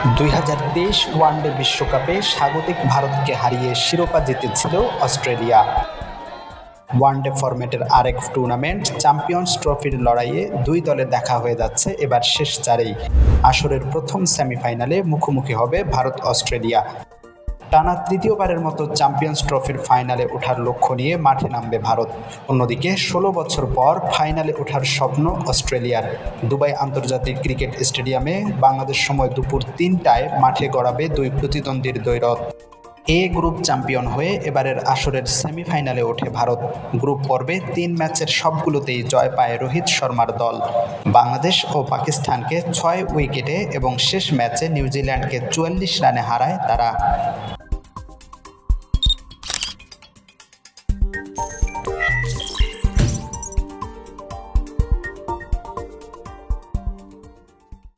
2023 one day বিশ্বকাপে স্বাগতিক ভারতকে হারিয়ে শিরোপা জিতেছিল অস্ট্রেলিয়া। ওয়ানডে ফরম্যাটের আরেক টুর্নামেন্ট চ্যাম্পিয়ন্স ট্রফির লড়াইয়ে দুই দলের দেখা হয়ে যাচ্ছে এবার শেষ চারেই। আসরের প্রথম সেমিফাইনালে মুখোমুখি হবে ভারত অস্ট্রেলিয়া। টানা তৃতীয়বারের মতো চ্যাম্পিয়ন্স ট্রফির ফাইনালে ওঠার লক্ষ্য নিয়ে মাঠে নামবে ভারত। অন্যদিকে 16 বছর পর ফাইনালে ওঠার স্বপ্ন অস্ট্রেলিয়ার। দুবাই আন্তর্জাতিক ক্রিকেট স্টেডিয়ামে বাংলাদেশ সময় দুপুর 3টায় মাঠে গড়াবে দুই প্রতিদ্বন্দ্বীর দ্বৈরথ। এ গ্রুপ চ্যাম্পিয়ন হয়ে এবারের আসরের সেমিফাইনালে ওঠে ভারত। গ্রুপ পর্বে 3 ম্যাচের সবগুলোতেই জয় পায় রোহিত শর্মার দল। বাংলাদেশ ও পাকিস্তানকে 6 উইকেটে এবং শেষ ম্যাচে নিউজিল্যান্ডকে 44 রানে হারায় তারা।